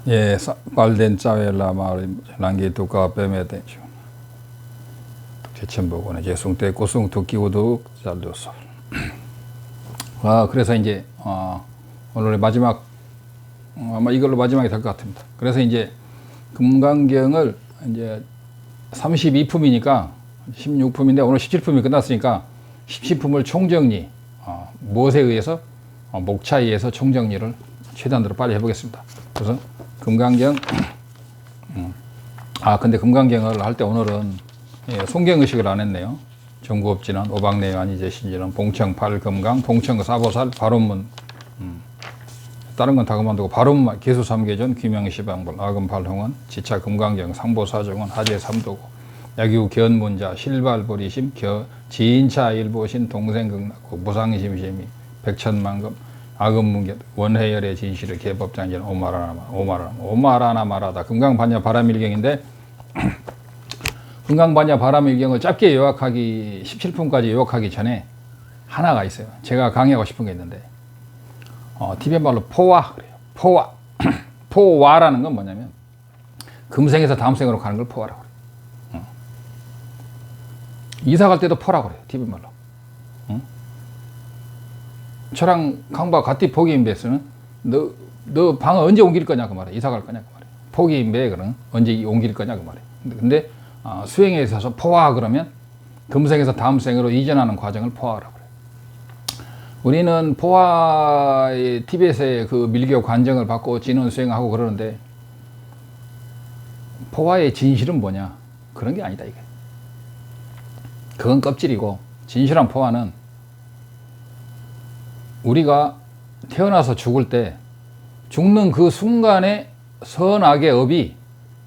예, 빨덴 짜웰라 마을 랑기 두까 뱀에 대죠. 제천 보고는 제송 때 고송 두끼고도 잘렸어. 그래서 이제 오늘의 마지막 아마 이걸로 마지막이 될 것 같습니다. 그래서 이제 금강경을 이제 32품이니까 16품인데 오늘 17품이 끝났으니까 17품을 총정리 무엇에 의해서 목차에 의해서 총정리를 최대한으로 빨리 해보겠습니다. 그래서 금강경 근데 금강경을 할 때 오늘은 송경의식을 안 했네요. 정구업진은 오박내용 아니제신지는 봉청 팔금강 봉청 사보살 발원문 다른 건 다 그만두고 발원문 개수 삼계전 귀명시방불 아금 팔홍은 지차 금강경 상보사정은 하제 삼도고 야규 견문자 실발보리심 지인차 일보신 동생극락고 무상심심이 백천만금 아금문견 원해열의 진실을 개법장전 오마라나 말하다 금강반야 바람일경인데 금강반야 바람일경을 짧게 요약하기 17품까지 요약하기 전에 하나가 있어요. 제가 강의하고 싶은 게 있는데 티벳 말로 포와 그래요. 포와 포와라는 건 뭐냐면 금생에서 다음 생으로 가는 걸 포와라고 그래요. 이사 갈 때도 포라고 그래요. 티벳 말로. 저랑 강바 가티 포기인배스는 너 방을 언제 옮길 거냐 그 말이야. 이사 갈 거냐 그 말이야. 포기인배 그러는 언제 옮길 거냐 그 말이야. 근데 수행에 있어서 포화 그러면 금생에서 다음 생으로 이전하는 과정을 포화라고 그래요. 우리는 포화의 티벳의 그 밀교 관정을 받고 진원 수행하고 그러는데 포화의 진실은 뭐냐? 그런 게 아니다 이게. 그건 껍질이고 진실한 포화는 우리가 태어나서 죽을 때 죽는 그 순간에 선악의 업이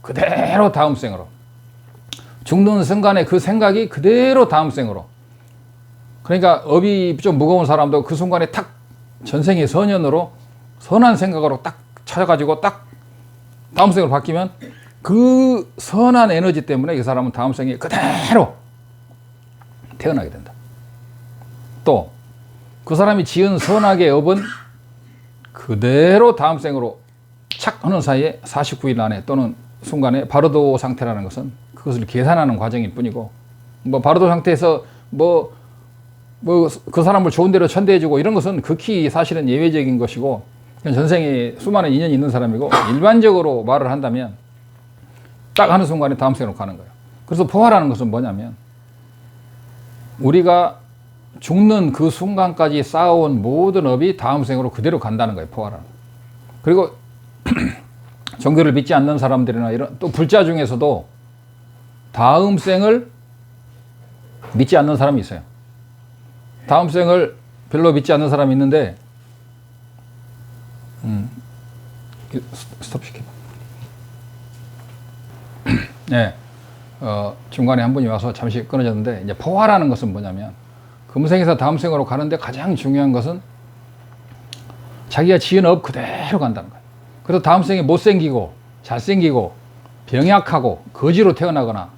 그대로 다음 생으로 죽는 순간에 그 생각이 그대로 다음 생으로 그러니까 업이 좀 무거운 사람도 그 순간에 탁 전생의 선연으로 선한 생각으로 딱 찾아가지고 딱 다음 생으로 바뀌면 그 선한 에너지 때문에 그 사람은 다음 생에 그대로 태어나게 된다. 또 그 사람이 지은 선악의 업은 그대로 다음 생으로 착 하는 사이에 49일 안에 또는 순간에 바로도 상태라는 것은 그것을 계산하는 과정일 뿐이고 바로도 상태에서 그 사람을 좋은 대로 천대해주고 이런 것은 극히 사실은 예외적인 것이고 전생에 수많은 인연이 있는 사람이고 일반적으로 말을 한다면 딱 하는 순간에 다음 생으로 가는 거예요. 그래서 포화라는 것은 뭐냐면 우리가 죽는 그 순간까지 쌓아온 모든 업이 다음 생으로 그대로 간다는 거예요. 포화라는. 그리고 종교를 믿지 않는 사람들이나 이런 또 불자 중에서도 다음 생을 믿지 않는 사람이 있어요. 다음 생을 별로 믿지 않는 사람이 있는데 스톱 시켜봐. 네, 중간에 한 분이 와서 잠시 끊어졌는데 이제 포화라는 것은 뭐냐면 금생에서 다음 생으로 가는데 가장 중요한 것은 자기가 지은 업 그대로 간다는 거예요. 그래서 다음 생에 못생기고 잘생기고 병약하고 거지로 태어나거나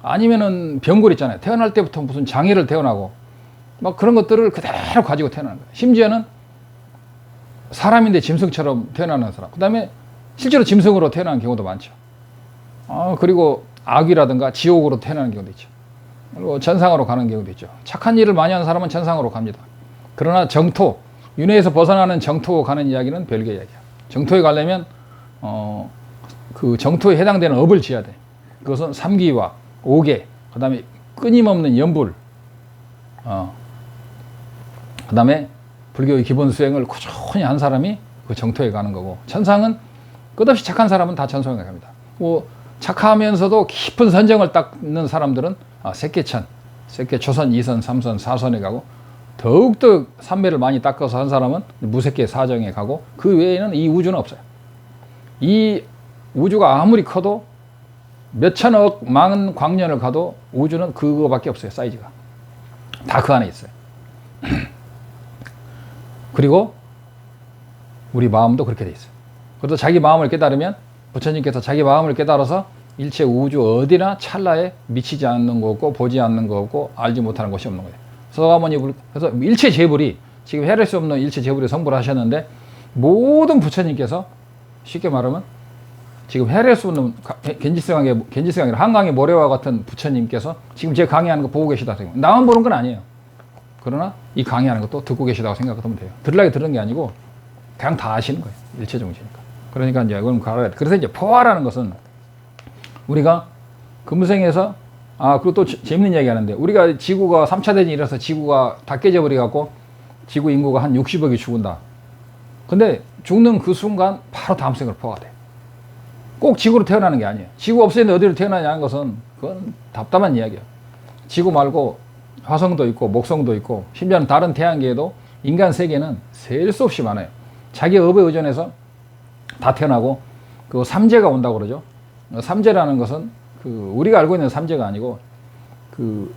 아니면은 병골 있잖아요. 태어날 때부터 무슨 장애를 태어나고 막 그런 것들을 그대로 가지고 태어나는 거예요. 심지어는 사람인데 짐승처럼 태어나는 사람. 그 다음에 실제로 짐승으로 태어나는 경우도 많죠. 그리고 악이라든가 지옥으로 태어나는 경우도 있죠. 그리고 천상으로 가는 경우도 있죠. 착한 일을 많이 하는 사람은 천상으로 갑니다. 그러나 정토, 윤회에서 벗어나는 정토 가는 이야기는 별개 이야기야. 정토에 가려면 그 정토에 해당되는 업을 지어야 돼. 그것은 삼기와 오계, 그 다음에 끊임없는 연불, 그 다음에 불교의 기본 수행을 꾸준히 한 사람이 그 정토에 가는 거고, 천상은 끝없이 착한 사람은 다 천상에 갑니다. 착하면서도 깊은 선정을 닦는 사람들은 색계천, 색계초선, 2선, 3선, 4선에 가고, 더욱더 삼매를 많이 닦아서 한 사람은 무색계 사정에 가고, 그 외에는 이 우주는 없어요. 이 우주가 아무리 커도 몇 천억 만 광년을 가도 우주는 그거밖에 없어요. 사이즈가 다 그 안에 있어요. 그리고 우리 마음도 그렇게 돼 있어요. 그래서 자기 마음을 깨달으면 부처님께서 자기 마음을 깨달아서 일체 우주 어디나 찰나에 미치지 않는 거 없고 보지 않는 거 없고 알지 못하는 것이 없는 거예요. 그래서 일체 재불이 지금 헤아릴 수 없는 일체 재불이 성불을 하셨는데, 모든 부처님께서 쉽게 말하면 지금 해낼 수 없는 겐지스강의 한강의 모래와 같은 부처님께서 지금 제 강의하는 거 보고 계시다 생각. 나만 보는 건 아니에요. 그러나 이 강의하는 것도 듣고 계시다고 생각하면 돼요. 들으려고 들은 게 아니고 그냥 다 아시는 거예요. 일체정신이니까. 그러니까 이제 이건 알아야 돼. 그래서 이제 포화라는 것은 우리가 금생에서 그리고 또 재밌는 얘기 하는데 우리가 지구가 3차 대전이 일어서 지구가 다 깨져버려 갖고 지구 인구가 한 60억이 죽은다. 근데 죽는 그 순간 바로 다음 생으로 포화가 돼. 꼭 지구로 태어나는 게 아니에요. 지구 없애는데 어디로 태어나냐는 것은 그건 답답한 이야기야. 지구 말고 화성도 있고 목성도 있고 심지어는 다른 태양계에도 인간 세계는 셀 수 없이 많아요. 자기 업에 의존해서 다 태어나고 그 삼재가 온다고 그러죠. 삼재라는 것은 그 우리가 알고 있는 삼재가 아니고 그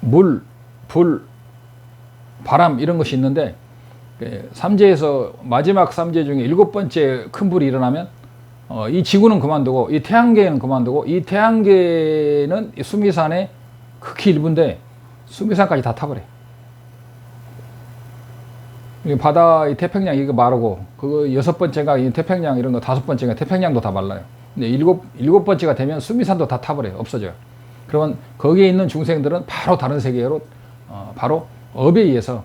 물, 불, 바람 이런 것이 있는데 삼재에서 마지막 삼재 중에 7번째 큰 불이 일어나면 이 지구는 그만두고 이 태양계는 그만두고 이 태양계는 수미산의 극히 일부인데 수미산까지 다 타버려. 바다 이 태평양 이거 마르고 그 6번째가 이 태평양 이런 거 5번째가 태평양도 다 말라요. 근데 7번째가 되면 수미산도 다 타버려요. 없어져요. 그러면 거기에 있는 중생들은 바로 다른 세계로 바로 업에 의해서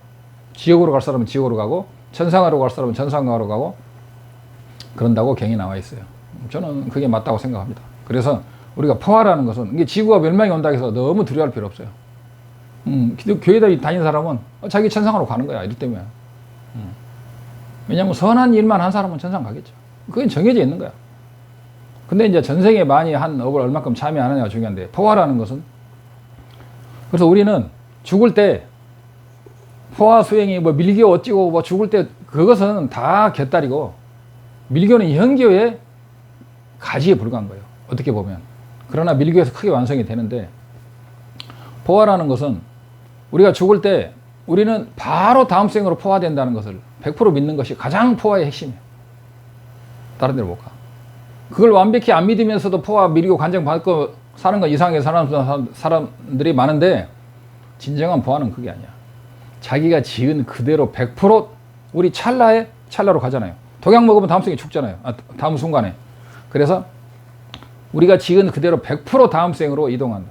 지옥으로 갈 사람은 지옥으로 가고 천상으로 갈 사람은 천상으로 가고 그런다고 경이 나와 있어요. 저는 그게 맞다고 생각합니다. 그래서 우리가 포화라는 것은 이게 지구가 멸망이 온다고 해서 너무 두려워할 필요 없어요. 교회 다니는 사람은 자기 천상으로 가는 거야. 이럴 때문에. 왜냐하면 선한 일만 한 사람은 천상 가겠죠. 그건 정해져 있는 거야. 근데 이제 전생에 많이 한 업을 얼마큼 참여하느냐가 중요한데 포화라는 것은 그래서 우리는 죽을 때 포화 수행이 뭐 밀교 어찌고 뭐 죽을 때 그것은 다 곁다리고 밀교는 현교의 가지에 불과한 거예요. 어떻게 보면. 그러나 밀교에서 크게 완성이 되는데 포화라는 것은 우리가 죽을 때 우리는 바로 다음 생으로 포화된다는 것을 100% 믿는 것이 가장 포화의 핵심이에요. 다른 데로 못 가. 그걸 완벽히 안 믿으면서도 포화 밀교 간증 받고 사는 건 이상하게 사는 사람들이 많은데 진정한 포화는 그게 아니야. 자기가 지은 그대로 100% 우리 찰나로 가잖아요. 독약 먹으면 다음 생에 죽잖아요. 다음 순간에. 그래서 우리가 지은 그대로 100% 다음 생으로 이동한다.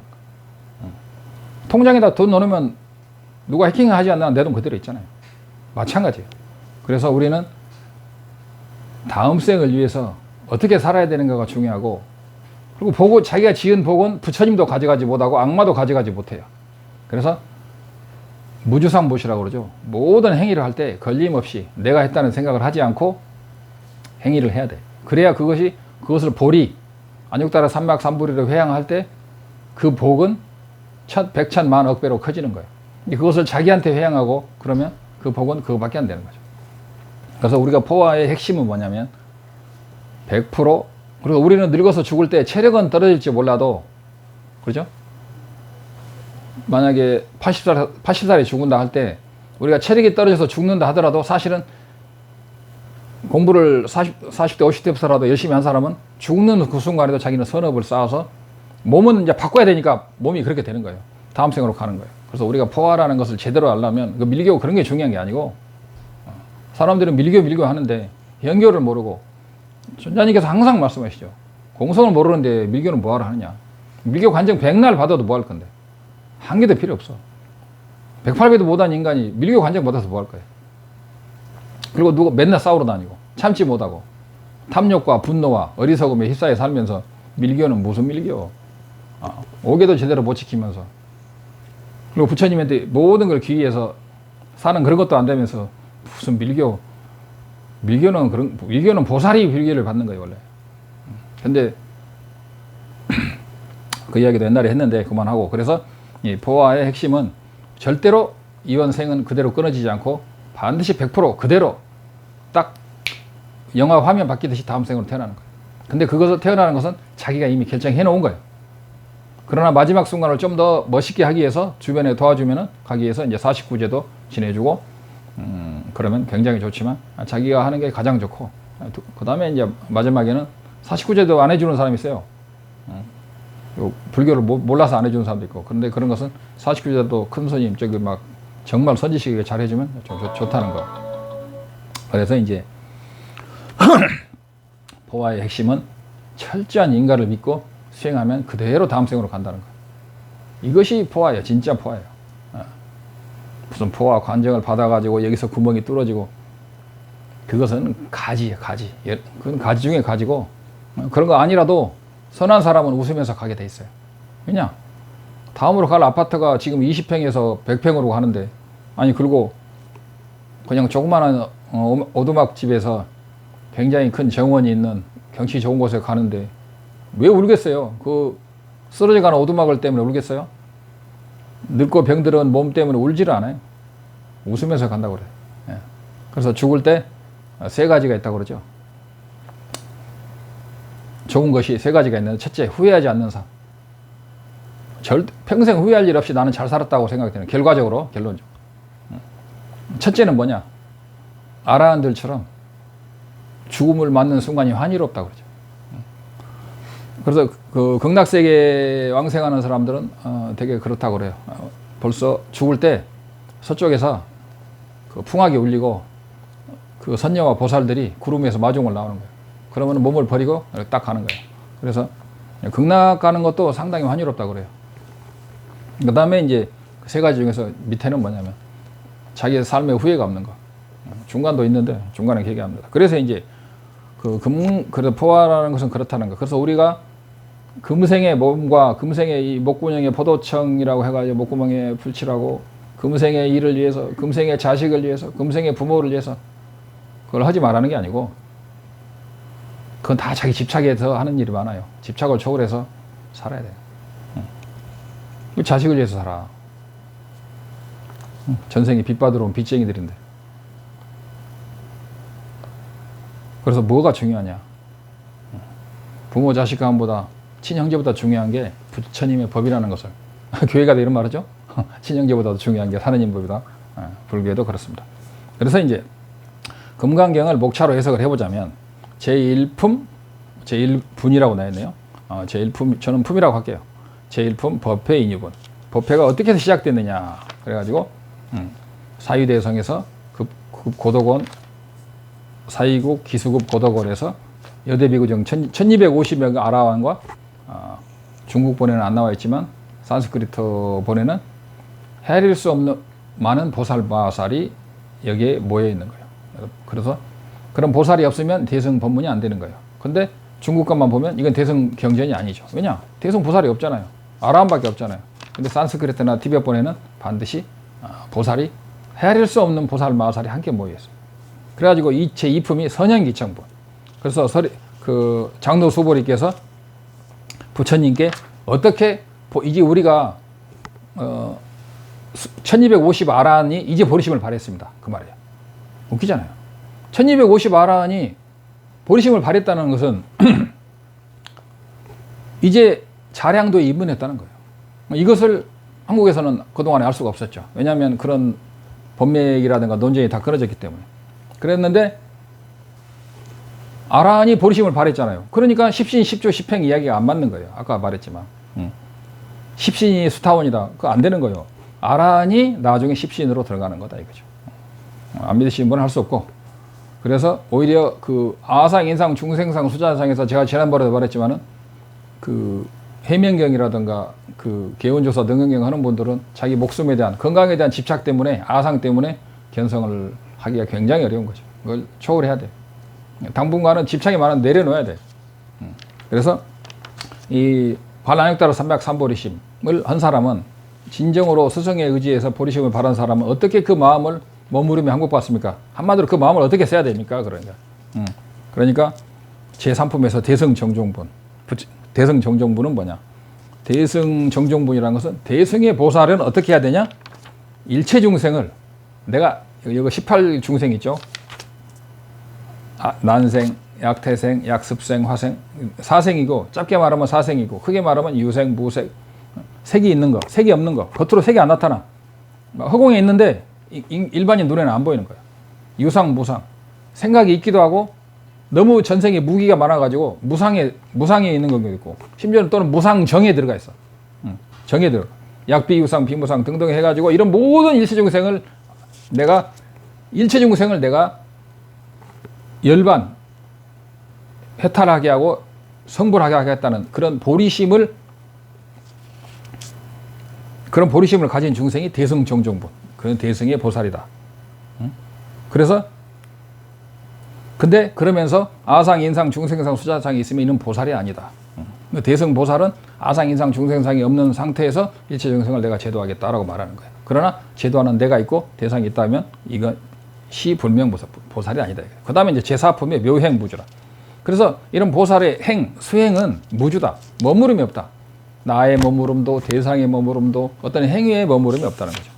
통장에다 돈 넣으면 누가 해킹하지 않나 내 돈 그대로 있잖아요. 마찬가지예요. 그래서 우리는 다음 생을 위해서 어떻게 살아야 되는가가 중요하고 그리고 자기가 지은 복은 부처님도 가져가지 못하고 악마도 가져가지 못해요. 그래서 무주상보시라고 그러죠. 모든 행위를 할 때 걸림없이 내가 했다는 생각을 하지 않고 행위를 해야 돼. 그래야 그것을 안육따라 삼막삼부리로 회양할 때 그 복은 백천만 억배로 커지는 거예요. 그것을 자기한테 회양하고 그러면 그 복은 그거밖에 안 되는 거죠. 그래서 우리가 포화의 핵심은 뭐냐면 100% 그리고 우리는 늙어서 죽을 때 체력은 떨어질지 몰라도 그렇죠? 만약에 80살에 죽는다 할 때 우리가 체력이 떨어져서 죽는다 하더라도 사실은 공부를 40대 50대부터라도 열심히 한 사람은 죽는 그 순간에도 자기는 선업을 쌓아서 몸은 이제 바꿔야 되니까 몸이 그렇게 되는 거예요. 다음 생으로 가는 거예요. 그래서 우리가 포화라는 것을 제대로 알려면 그 밀교 그런 게 중요한 게 아니고 사람들은 밀교 하는데 현교를 모르고 전자님께서 항상 말씀하시죠. 공성을 모르는데 밀교는 뭐하러 하느냐. 밀교 관정 100날 받아도 뭐 할 건데. 한 개도 필요 없어. 108배도 못한 인간이 밀교 관정 받아서 뭐 할 거예요. 그리고 누가 맨날 싸우러 다니고 참지 못하고 탐욕과 분노와 어리석음에 휩싸여 살면서 밀교는 무슨 밀교. 오개도 제대로 못 지키면서 그리고 부처님한테 모든 걸 귀의해서 사는 그런 것도 안 되면서 무슨 밀교는 보살이 밀교를 받는 거예요, 원래. 근데 그 이야기도 옛날에 했는데 그만하고 그래서 이 포화의 핵심은 절대로 이번 생은 그대로 끊어지지 않고 반드시 100% 그대로 딱 영화 화면 바뀌듯이 다음 생으로 태어나는 거예요. 근데 그것을 태어나는 것은 자기가 이미 결정해 놓은 거예요. 그러나 마지막 순간을 좀 더 멋있게 하기 위해서 주변에 도와주면은 가기 위해서 이제 49제도 지내주고 그러면 굉장히 좋지만 자기가 하는 게 가장 좋고 그 다음에 이제 마지막에는 49제도 안 해주는 사람이 있어요. 불교를 몰라서 안 해주는 사람도 있고 그런데 그런 것은 49제도 큰 스님 막 정말 선지식에게 잘 해주면 좀 좋다는 거. 그래서 이제 포화의 핵심은 철저한 인가를 믿고 수행하면 그대로 다음 생으로 간다는 거예요. 이것이 포화예요. 진짜 포화예요. 무슨 포화 관정을 받아가지고 여기서 구멍이 뚫어지고, 그것은 가지예요. 가지. 그건 가지 중에 가지고, 그런 거 아니라도 선한 사람은 웃으면서 가게 돼 있어요. 왜냐? 다음으로 갈 아파트가 지금 20평에서 100평으로 가는데, 아니 그리고 그냥 조그마한 오두막집에서 굉장히 큰 정원이 있는 경치 좋은 곳에 가는데 왜 울겠어요? 그 쓰러져가는 오두막을 때문에 울겠어요? 늙고 병들은 몸 때문에 울지를 않아요. 웃으면서 간다고 그래요. 예. 그래서 죽을 때 세 가지가 있다고 그러죠. 좋은 것이 세 가지가 있는데, 첫째, 후회하지 않는 삶. 평생 후회할 일 없이 나는 잘 살았다고 생각되는, 결과적으로, 결론적으로. 첫째는 뭐냐? 아라한들처럼 죽음을 맞는 순간이 환희롭다고 그러죠. 그래서 그 극락세계 왕생하는 사람들은 되게 그렇다고 그래요. 벌써 죽을 때 서쪽에서 그 풍악이 울리고 그 선녀와 보살들이 구름에서 마중을 나오는 거예요. 그러면 몸을 버리고 딱 가는 거예요. 그래서 극락 가는 것도 상당히 환희롭다고 그래요. 그 다음에 이제 세 가지 중에서 밑에는 뭐냐면 자기의 삶에 후회가 없는 거. 중간도 있는데 중간에 계기합니다. 그래서 이제 그래서 포화라는 것은 그렇다는 거. 그래서 우리가 금생의 몸과 금생의 이 목구멍의 포도청이라고 해가지고 목구멍에 불칠하고, 금생의 일을 위해서, 금생의 자식을 위해서, 금생의 부모를 위해서 그걸 하지 말라는 게 아니고, 그건 다 자기 집착에서 하는 일이 많아요. 집착을 초월해서 살아야 돼요. 자식을 위해서 살아. 전생에 빚 받으러 온 빚쟁이들인데. 그래서 뭐가 중요하냐? 부모 자식 간보다 친형제보다 중요한 게 부처님의 법이라는 것을 교회가 이런 말하죠. 친형제보다도 중요한 게 하느님 법이다. 불교에도 그렇습니다. 그래서 이제 금강경을 목차로 해석을 해보자면 제1품, 제1분이라고 나있네요. 제1품, 저는 품이라고 할게요. 제1품 법회 인유분. 법회가 어떻게 해서 시작됐느냐. 그래가지고 사유대성에서 고덕원, 사이국, 기수급 고덕원에서 여대비구정 1250명 아라왕과 중국본에는 안 나와 있지만 산스크리트본에는 헤아릴 수 없는 많은 보살마살이 여기에 모여 있는 거예요. 그래서 그런 보살이 없으면 대승 법문이 안 되는 거예요. 근데 중국 것만 보면 이건 대승 경전이 아니죠. 왜냐? 대승 보살이 없잖아요. 아라함밖에 없잖아요. 근데 산스크리트나 티베트본에는 반드시 보살이, 헤아릴 수 없는 보살 마살이 함께 모여 있어요. 그래가지고 이 제2품이 선현기청분. 그래서 장로 수보리께서 부처님께 어떻게, 이제 우리가 1250 아라한이 이제 보리심을 발했습니다. 그 말이에요. 웃기잖아요. 1250 아라한이 보리심을 발했다는 것은 이제 자량도에 입문했다는 거예요. 이것을 한국에서는 그동안에 알 수가 없었죠. 왜냐하면 그런 법맥이라든가 논쟁이 다 끊어졌기 때문에. 그랬는데 아라한이 보리심을 발했잖아요. 그러니까 십신, 십조, 십행 이야기가 안 맞는 거예요. 아까 말했지만 십신이 수타원이다. 그거 안 되는 거예요. 아라한이 나중에 십신으로 들어가는 거다 이거죠. 안 믿으시는 분은 할 수 없고, 그래서 오히려 그 아상, 인상, 중생상, 수자상에서 제가 지난번에도 말했지만은 그 해명경이라든가 그 개운조사 능언경 하는 분들은 자기 목숨에 대한, 건강에 대한 집착 때문에, 아상 때문에 견성을 하기가 굉장히 어려운 거죠. 그걸 초월해야 돼요. 당분간은 집착이 많은 내려놓아야 돼. 그래서 이 관안역다로 삼백삼보리심을 한 사람은, 진정으로 스승의 의지에서 보리심을 바란 사람은 어떻게 그 마음을 머무르며 항복받습니까? 한마디로 그 마음을 어떻게 써야 됩니까? 그러니까 제3품에서 대승정종분. 대승정종분은 뭐냐? 대승정종분이라는 것은 대승의 보살은 어떻게 해야 되냐? 일체 중생을, 내가 이거 18중생 있죠? 난생, 약태생, 약습생, 화생, 사생이고, 짧게 말하면 사생이고, 크게 말하면 유생, 무생, 색이 있는 거, 색이 없는 거, 겉으로 색이 안 나타나. 허공에 있는데 일반인 눈에는 안 보이는 거야. 유상, 무상. 생각이 있기도 하고, 너무 전생에 무기가 많아가지고 무상에 있는 경우도 있고, 심지어는 또는 무상정에 들어가 있어. 정에 들어. 약비유상, 비무상 등등 해가지고 이런 모든 일체중생을 내가 열반 해탈하게 하고 성불하게 하겠다는 그런 보리심을 가진 중생이 대승정종분, 그런 대승의 보살이다. 그래서 근데 그러면서 아상, 인상, 중생상, 수자상이 있으면 이는 보살이 아니다. 대승 보살은 아상, 인상, 중생상이 없는 상태에서 일체 중생을 내가 제도하겠다라고 말하는 거예요. 그러나 제도하는 내가 있고 대상이 있다면 이건 시불명 보살이 아니다. 그 다음에 이제 제사품의 묘행 무주라. 그래서 이런 보살의 수행은 무주다. 머무름이 없다. 나의 머무름도 대상의 머무름도 어떤 행위의 머무름이 없다는 거죠.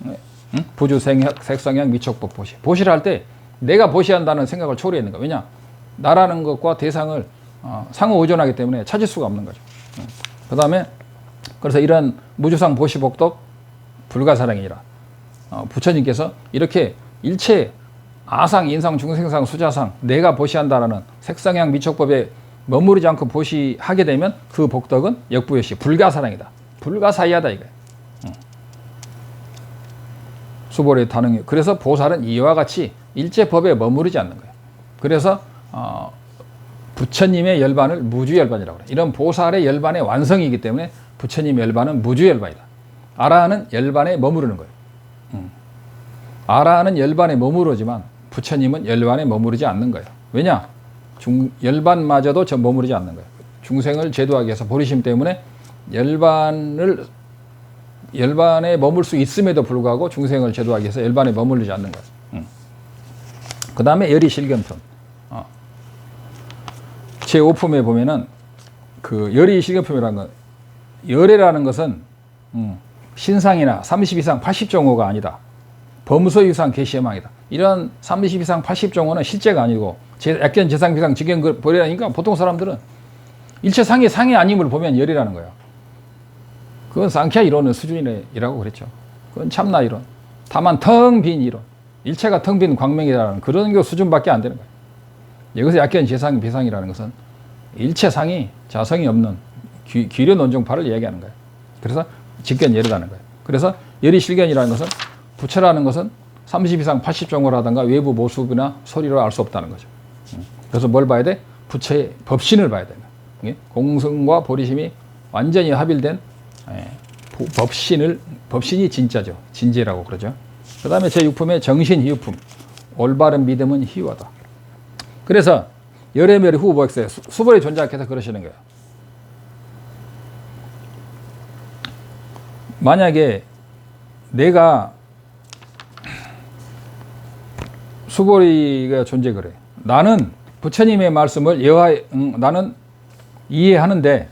부주, 색성향, 미촉법, 보시. 보시를 할 때 내가 보시한다는 생각을 초래했는 거예요. 왜냐? 나라는 것과 대상을 상호 의존하기 때문에 찾을 수가 없는 거죠. 그 다음에 그래서 이런 무주상 보시복덕 불가사량이라 부처님께서 이렇게 일체 아상, 인상, 중생상, 수자상 내가 보시한다라는 색상향 미촉법에 머무르지 않고 보시하게 되면 그 복덕은 역부여시 불가사량이다. 불가사의하다 이거예요. 수보리 다능이. 그래서 보살은 이와 같이 일체 법에 머무르지 않는 거예요. 그래서 부처님의 열반을 무주열반이라고 그래요. 이런 보살의 열반의 완성이기 때문에 부처님의 열반은 무주열반이다. 아라한은 열반에 머무르는 거예요. 아라한은 열반에 머무르지만 부처님은 열반에 머무르지 않는 거예요. 왜냐? 열반마저도 머무르지 않는 거예요. 중생을 제도하기 위해서 보리심 때문에 열반에 머물 수 있음에도 불구하고 중생을 제도하기 위해서 열반에 머무르지 않는 거예요. 그 다음에 열이 실견품. 제5품에 보면은 그 열이 실견품이라는 건, 열애라는 것은 신상이나 30 이상 80종호가 아니다. 범서 유상 개시해망이다. 이런 30 이상 80종호는 실제가 아니고 약견 재상 비상 직견 벌이라니까 보통 사람들은 일체 상이 아님을 보면 열이라는 거예요. 그건 상ख्या 이론의 수준이라고 그랬죠. 그건 참나 이론. 다만 텅 빈 이론. 일체가 텅 빈 광명이라는 그런 게 수준밖에 안 되는 거예요. 여기서 약견 재상 비상이라는 것은 일체 상이 자성이 없는 귀려 논종파를 이야기하는 거예요. 그래서 직견 열이라는 거예요. 그래서 열이 실견이라는 것은 부처라는 것은 30 이상 80종호라든가 외부 모습이나 소리로 알 수 없다는 거죠. 그래서 뭘 봐야 돼? 부처의 법신을 봐야 된다. 공성과 보리심이 완전히 합일된 법신이 진짜죠. 진지라고 그러죠. 그 다음에 제6품의 정신희유품. 올바른 믿음은 희유하다. 그래서 열애멸이 후보엑세 수벌이 존재하게 해서 그러시는 거예요. 만약에 내가 수보리가 존재 그래. 나는 부처님의 말씀을 나는 이해하는데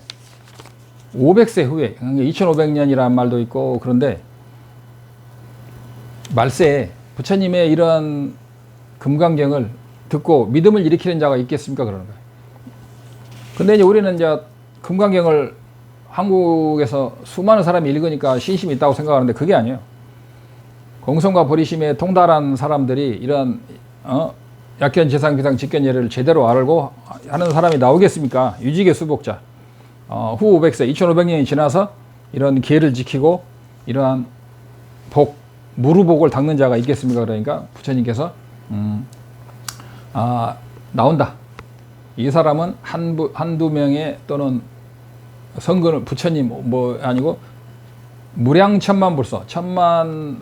500세 후에 2500년이라는 말도 있고 그런데 말세에 부처님의 이런 금강경을 듣고 믿음을 일으키는 자가 있겠습니까? 그러는 거예요. 근데 이제 우리는 이제 금강경을 한국에서 수많은 사람이 읽으니까 신심이 있다고 생각하는데 그게 아니에요. 공성과 보리심에 통달한 사람들이 이런 약견, 재상, 비상, 직견 예를 제대로 알고 하는 사람이 나오겠습니까? 유직의 수복자. 후 500세, 2500년이 지나서 이런 기회를 지키고 이러한 무루복을 닦는 자가 있겠습니까? 그러니까 부처님께서 나온다. 이 사람은 한두 명의 또는 성근을 부처님 아니고 무량천만불소,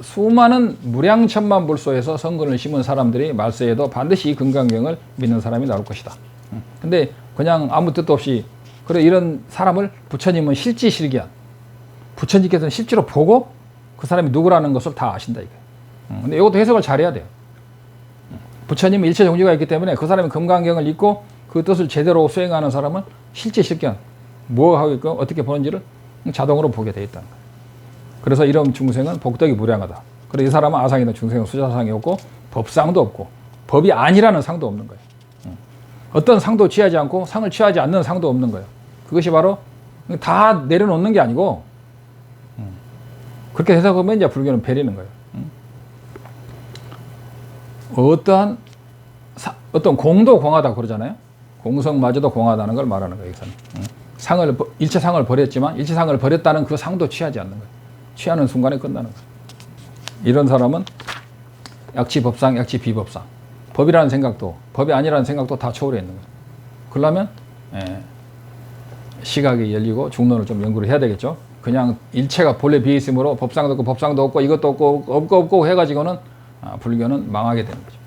수많은 무량천만불소에서 성근을 심은 사람들이 말세에도 반드시 이 금강경을 믿는 사람이 나올 것이다. 근데 그냥 아무 뜻도 없이 그래 이런 사람을 부처님은 실지실기한 부처님께서는 실제로 보고 그 사람이 누구라는 것을 다 아신다 이게. 근데 이것도 해석을 잘해야 돼요. 부처님은 일체 종지가 있기 때문에 그 사람이 금강경을 읽고 그 뜻을 제대로 수행하는 사람은 실지실기한 뭐 하고 있고 어떻게 보는지를 자동으로 보게 돼 있다는 거예요. 그래서 이런 중생은 복덕이 무량하다. 그래서 이 사람은 아상이나 중생은 수자상이 없고 법상도 없고 법이 아니라는 상도 없는 거예요. 어떤 상도 취하지 않고 상을 취하지 않는 상도 없는 거예요. 그것이 바로 다 내려놓는 게 아니고 그렇게 해석하면 이제 불교는 베리는 거예요. 어떤 공도 공하다 그러잖아요. 공성마저도 공하다는 걸 말하는 거예요. 여기서는. 일체상을 버렸지만 일체상을 버렸다는 그 상도 취하지 않는 거예요. 취하는 순간에 끝나는 거예요. 이런 사람은 약치법상, 약치비법상. 법이라는 생각도, 법이 아니라는 생각도 다 초월해 있는 거예요. 그러려면 시각이 열리고 중론을 좀 연구를 해야 되겠죠. 그냥 일체가 본래 비어 있으므로 법상도 없고 법상도 없고 이것도 없고 해가지고는 불교는 망하게 되는 거죠.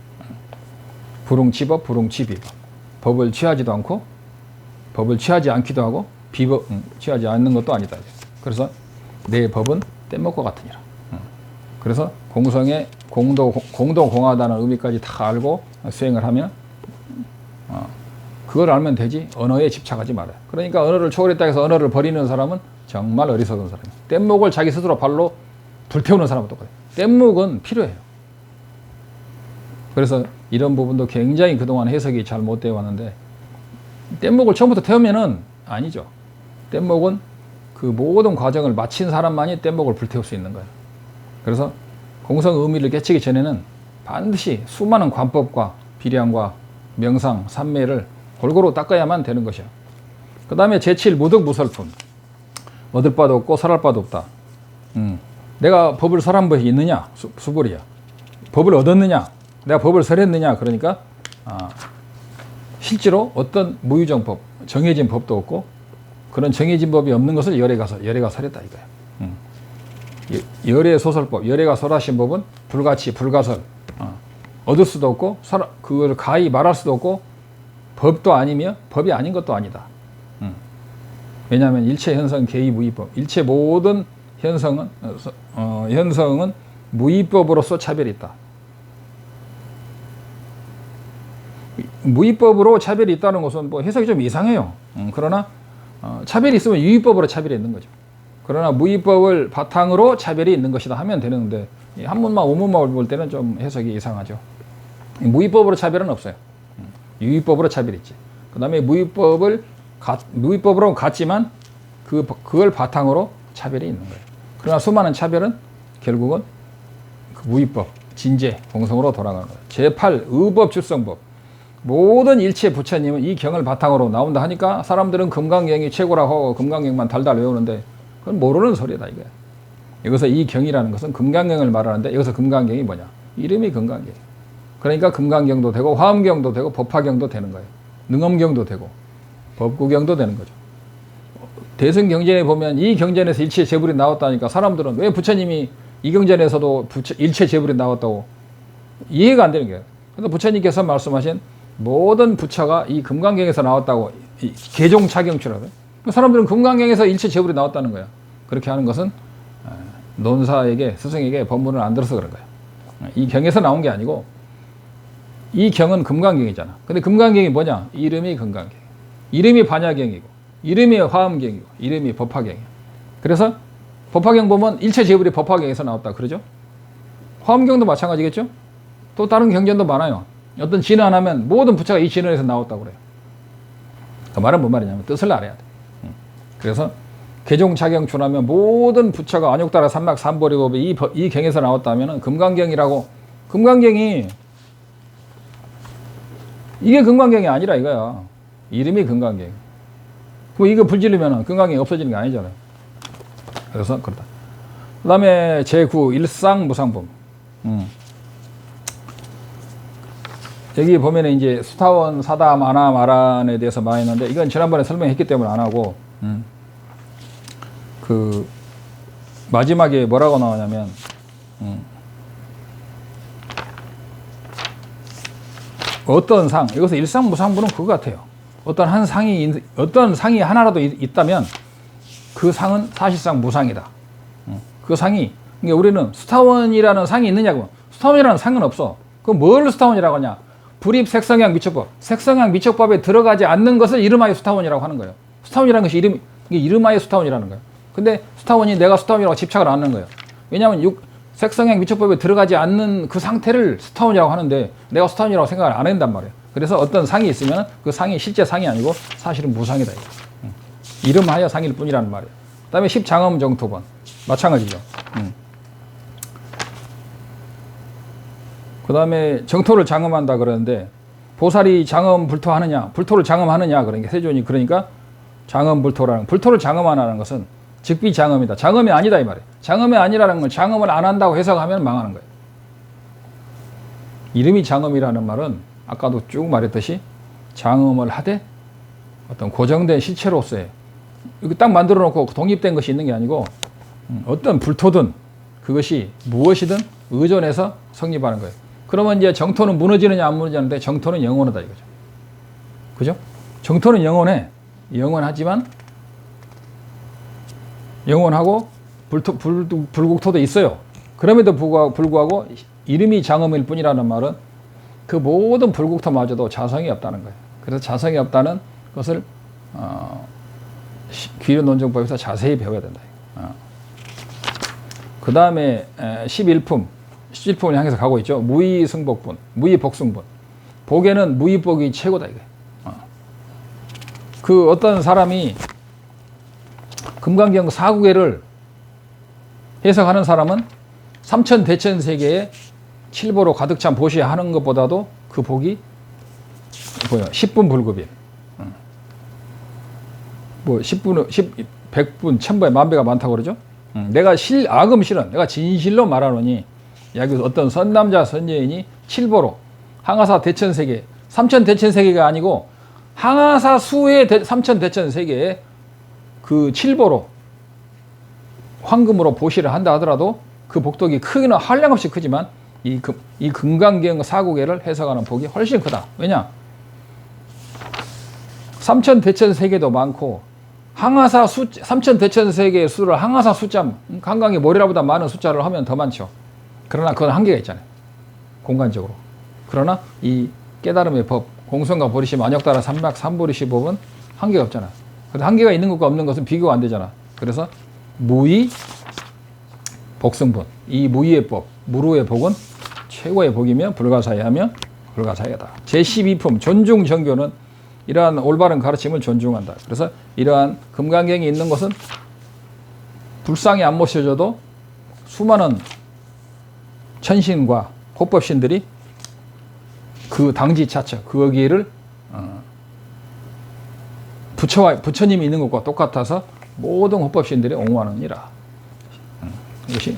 불응치법, 불응치비법. 법을 취하지도 않고 법을 취하지 않기도 하고 비법 취하지 않는 것도 아니다. 그래서 내 법은 뗏목과 같으니라. 그래서 공성의 공동공하다는 의미까지 다 알고 수행을 하면 그걸 알면 되지 언어에 집착하지 말아요. 그러니까 언어를 초월했다 해서 언어를 버리는 사람은 정말 어리석은 사람이에요. 뗏목을 자기 스스로 발로 불태우는 사람은 똑같아요. 뗏목은 필요해요. 그래서 이런 부분도 굉장히 그동안 해석이 잘 못 되어 왔는데 뗏목을 처음부터 태우면은 아니죠. 뗏목은 그 모든 과정을 마친 사람만이 뗏목을 불태울 수 있는 거예요. 그래서 공성 의미를 깨치기 전에는 반드시 수많은 관법과 비량과 명상, 삼매를 골고루 닦아야만 되는 것이야. 그 다음에 제7 무득무설품. 얻을 바도 없고 설할 바도 없다. 내가 법을 설한 것이 있느냐? 수벌이야. 법을 얻었느냐? 내가 법을 설했느냐? 그러니까 실제로 어떤 무유정법, 정해진 법도 없고 그런 정해진 법이 없는 것을 열애가 설했다 이거야. 열애 소설법, 열애가 설하신 법은 불가치, 불가설. 얻을 수도 없고 그걸 가히 말할 수도 없고 법도 아니며 법이 아닌 것도 아니다. 왜냐하면 일체 현상 개의 무의법. 일체 모든 현상은 무의법으로서 차별이 있다. 무의법으로 차별이 있다는 것은 뭐 해석이 좀 이상해요. 그러나 차별이 있으면 유의법으로 차별이 있는 거죠. 그러나 무의법을 바탕으로 차별이 있는 것이다 하면 되는데 한문만 오문만 볼 때는 좀 해석이 이상하죠. 무의법으로 차별은 없어요. 유의법으로 차별이 있지. 그 다음에 무의법으로 같지만 그걸 바탕으로 차별이 있는 거예요. 그러나 수많은 차별은 결국은 그 무의법, 진재, 공성으로 돌아가는 거예요. 제8 의법 출성법. 모든 일체 부처님은 이 경을 바탕으로 나온다 하니까 사람들은 금강경이 최고라고 하고 금강경만 달달 외우는데 그건 모르는 소리다 이거야. 여기서 이 경이라는 것은 금강경을 말하는데 여기서 금강경이 뭐냐? 이름이 금강경. 그러니까 금강경도 되고 화엄경도 되고 법화경도 되는 거예요. 능엄경도 되고 법구경도 되는 거죠. 대승경전에 보면 이 경전에서 일체 재불이 나왔다니까 사람들은 왜 부처님이 이 경전에서도 일체 재불이 나왔다고 이해가 안 되는 거예요. 그래서 부처님께서 말씀하신 모든 부처가 이 금강경에서 나왔다고 개종차경추라고 해요. 사람들은 금강경에서 일체 재불이 나왔다는 거예요. 그렇게 하는 것은 논사에게 스승에게 법문을 안 들어서 그런 거예요. 이 경에서 나온 게 아니고 이 경은 금강경이잖아. 근데 금강경이 뭐냐? 이름이 금강경. 이름이 반야경이고 이름이 화엄경이고 이름이 법화경이야. 그래서 법화경 보면 일체 재불이 법화경에서 나왔다 그러죠? 화엄경도 마찬가지겠죠? 또 다른 경전도 많아요. 어떤 진언하면 모든 부처가 이 진언에서 나왔다고 그래요. 그 말은 뭔 말이냐면 뜻을 알아야 돼. 그래서 개종차경추라면 모든 부처가 안욕따라 삼막 삼보리법이 이 경에서 나왔다면 금강경이라고 금강경이 이게 금강경이 아니라 이거야. 이름이 금강경. 그럼 이거 불지르면 금강경이 없어지는 게 아니잖아요. 그래서 그렇다. 그 다음에 제9 일상무상법. 여기 보면은 이제 수타원, 사담, 아남, 아란에 대해서 많이 했는데 이건 지난번에 설명했기 때문에 안 하고 그 마지막에 뭐라고 나오냐면 어떤 상, 여기서 일상무상부는 그거 같아요. 어떤 상이 하나라도 있다면 그 상은 사실상 무상이다. 그 상이, 그러니까 우리는 수타원이라는 상이 있느냐고. 수타원이라는 상은 없어. 그럼 뭘 수타원이라고 하냐? 불입 색성향 미촉법. 색성향 미촉법에 들어가지 않는 것을 이름하여 수타원이라고 하는 거예요. 수타원이라는 것이 이게 이름하여 수타원이라는 거예요. 근데 수타원이 내가 수타원이라고 집착을 안 하는 거예요. 왜냐하면 색성향 미촉법에 들어가지 않는 그 상태를 수타원이라고 하는데 내가 수타원이라고 생각을 안 한단 말이에요. 그래서 어떤 상이 있으면 그 상이 실제 상이 아니고 사실은 무상이다. 이름하여 상일 뿐이라는 말이에요. 그 다음에 10장엄 정토번. 마찬가지죠. 그 다음에 정토를 장엄한다 그러는데 보살이 장엄 불토하느냐, 불토를 장엄하느냐, 그러니까 세존이 그러니까 장엄 불토라는, 불토를 장엄하는 것은 즉비 장엄이다. 장엄이 아니다 이 말이에요. 장엄이 아니라는 건 장엄을 안 한다고 해석하면 망하는 거예요. 이름이 장엄이라는 말은 아까도 쭉 말했듯이 장엄을 하되 어떤 고정된 실체로서의 이거 딱 만들어 놓고 독립된 것이 있는 게 아니고 어떤 불토든 그것이 무엇이든 의존해서 성립하는 거예요. 그러면 이제 정토는 무너지느냐 안 무너지는데 정토는 영원하다 이거죠. 그죠? 정토는 영원해. 영원하지만 영원하고 불국토도 있어요. 그럼에도 불구하고 이름이 장엄일 뿐이라는 말은 그 모든 불국토마저도 자성이 없다는 거예요. 그래서 자성이 없다는 것을 귀륜논증법에서 자세히 배워야 된다. 그 다음에 11품을 향해서 가고 있죠. 무의승복분, 무의복승분. 복에는 무의복이 최고다 이거예요. 그 어떤 사람이 금강경 사구계를 해석하는 사람은 삼천대천세계에 칠보로 가득 찬 보시에 하는 것보다도 그 복이 뭐야 10분 불급이에요. 뭐 10분, 100분, 1000배, 만배가 많다고 그러죠. 내가 악음 실은 내가 진실로 말하노니 여기 어떤 선남자 선여인이 칠보로 항하사 대천세계, 삼천대천세계가 아니고 항하사 수의 삼천대천세계에 그 칠보로 황금으로 보시를 한다 하더라도 그 복덕이 크기는 한량없이 크지만 이 금강경 사구계를 해석하는 복이 훨씬 크다. 왜냐? 삼천대천세계도 많고 항하사 삼천대천세계의 수를 항하사 숫자, 한강의 모래라보다 많은 숫자를 하면 더 많죠. 그러나 그건 한계가 있잖아요. 공간적으로. 그러나 이 깨달음의 법, 공성과 보리시 만역따라 삼막 삼보리시 법은 한계가 없잖아. 근데 한계가 있는 것과 없는 것은 비교가 안 되잖아. 그래서 무의 복승분, 이 무의의 법, 무루의 복은 최고의 복이며 불가사의하며 불가사의하다. 제12품 존중정교는 이러한 올바른 가르침을 존중한다. 그래서 이러한 금강경이 있는 곳은 불상이 안 모셔져도 수많은 천신과 호법신들이 그 당지 차처, 거기를 부처님이 있는 것과 똑같아서 모든 호법신들이 옹호하느니라. 이것이.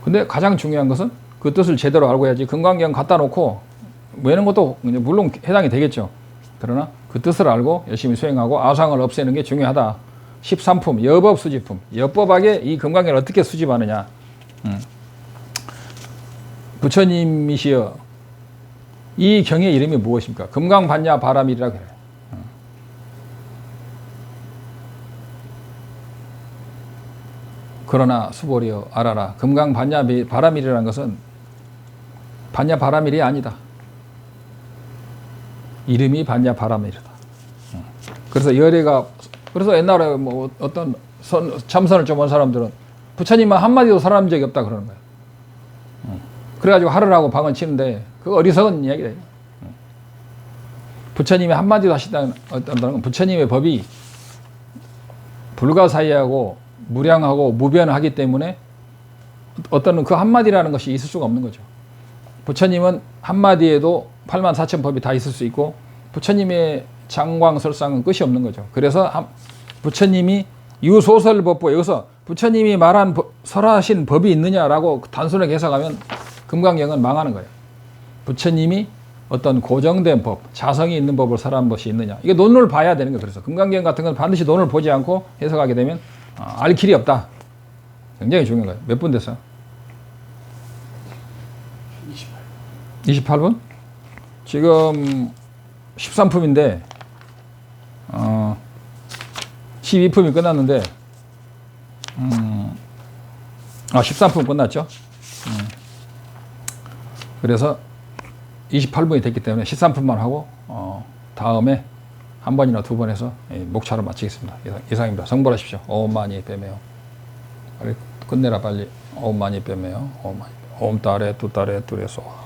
근데 가장 중요한 것은 그 뜻을 제대로 알고 해야지. 금강경 갖다 놓고 외는 것도 물론 해당이 되겠죠. 그러나 그 뜻을 알고 열심히 수행하고 아상을 없애는 게 중요하다. 13품 여법 수집품. 여법하게 이 금강경을 어떻게 수집하느냐. 부처님이시여 이 경의 이름이 무엇입니까? 금강반야 바라밀이라고 해요. 그러나 수보리여 알아라. 금강반야 바라밀이라는 것은 반야 바라밀이 아니다. 이름이 반야 바라밀이다. 그래서 그래서 옛날에 뭐 어떤 참선을 좀 한 사람들은 부처님은 한마디도 살아난 적이 없다 그러는 거예요. 그래가지고 하루라고 방을 치는데 그 어리석은 이야기래요. 부처님이 한마디도 하시다는 건 부처님의 법이 불가사의하고 무량하고 무변하기 때문에 어떤 그 한마디라는 것이 있을 수가 없는 거죠. 부처님은 한마디에도 84,000 법이 다 있을 수 있고 부처님의 장광설상은 끝이 없는 거죠. 그래서 부처님이 유소설법보 여기서 부처님이 말한 설하신 법이 있느냐라고 단순하게 해석하면 금강경은 망하는 거예요. 부처님이 어떤 고정된 법, 자성이 있는 법을 설한 것이 있느냐. 이게 논을 봐야 되는 거예요. 그래서 금강경 같은 건 반드시 논을 보지 않고 해석하게 되면 알 길이 없다. 굉장히 중요한 거예요. 몇 분 됐어요? 28분? 지금 13품인데 12품이 끝났는데 13품 끝났죠. 그래서 28분이 됐기 때문에 13분만 하고 다음에 한 번이나 두 번 해서 목차를 마치겠습니다. 이상입니다. 성불하십시오. 오음 많이 빼매요. 빨리 끝내라 빨리. 오음 많이 빼매요. 오음 따레 뚜따레 뚜레 소아.